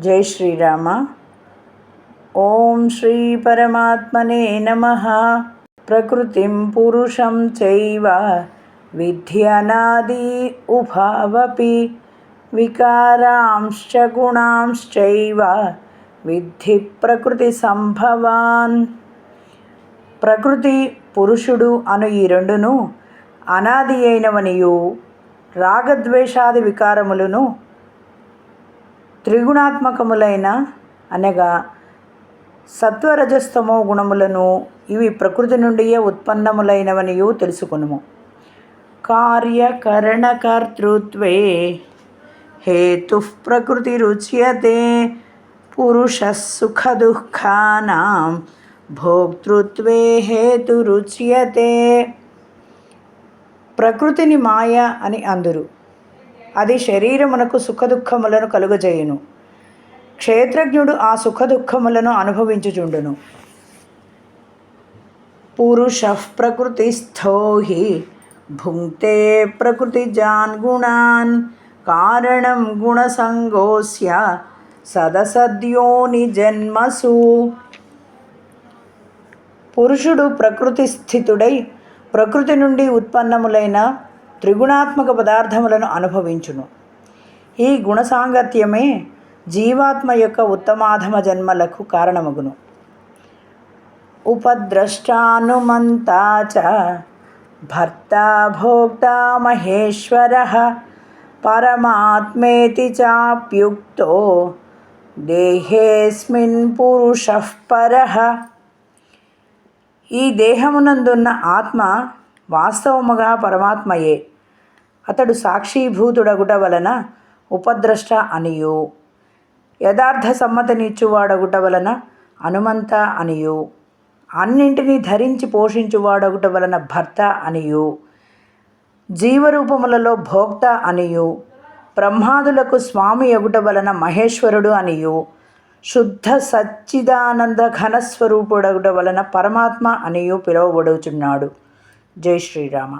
జై శ్రీరామ. ఓం శ్రీ పరమాత్మనే నమః. ప్రకృతిం పురుషం చైవ విద్ధి అనాది ఉభావపి వికారాంశ్చ గుణాంశ్చైవ విద్ధి ప్రకృతి సంభవాన్. ప్రకృతి పురుషుడు అను ఈ రెండును అనాది అయినవనియు రాగద్వేషాది వికారములను త్రిగుణాత్మకములైన అనగా సత్వరజస్తమో గుణములను ఇవి ప్రకృతి నుండియే ఉత్పన్నములైనవనియు తెలుసుకొనుము. కార్యకరణకర్తృత్వే హేతుః ప్రకృతిరుచ్యతే పురుషః సుఖదుఃఖానాం భోక్తృత్వే హేతురుచ్యతే. ప్రకృతిని మాయ అని అందురు. అది శరీరమునకు సుఖదుఖములను కలుగజేయును. క్షేత్రజ్ఞుడు ఆ సుఖదుఖములను అనుభవించుచుండును. పురుషః ప్రకృతిస్థో హి భుంక్తే ప్రకృతిజాన్ గుణాన్ కారణం గుణసంగోస్య సదసద్యోని జన్మసు. పురుషుడు ప్రకృతి స్థితుడై ప్రకృతి నుండి ఉత్పన్నములైన త్రిగుణాత్మక పదార్థములను అనుభవించును. ఈ గుణసాంగత్యమే జీవాత్మ యొక్క ఉత్తమాధమ జన్మలకు కారణమగును. ఉపద్రష్టానుమంతా చ భర్త భోక్త మహేశ్వరః పరమాత్మేతి చాప్యుక్తో దేహేస్మిన్ పురుషః పరః. ఈ దేహమునందున్న ఆత్మ వాస్తవముగా పరమాత్మయే. అతడు సాక్షీభూతుడగుట వలన ఉపద్రష్ట అనియు, యథార్థ సమ్మతినిచ్చువాడగుట వలన అనుమంత అనియు, అన్నింటినీ ధరించి పోషించువాడగుట వలన భర్త అనియు, జీవరూపములలో భోక్త అనియు, బ్రహ్మాదులకు స్వామి యగుట వలన మహేశ్వరుడు అనియు, శుద్ధ సచ్చిదానంద ఘనస్వరూపుడగుట వలన పరమాత్మ అనియు పిలువబడుచున్నాడు. జై శ్రీరామ.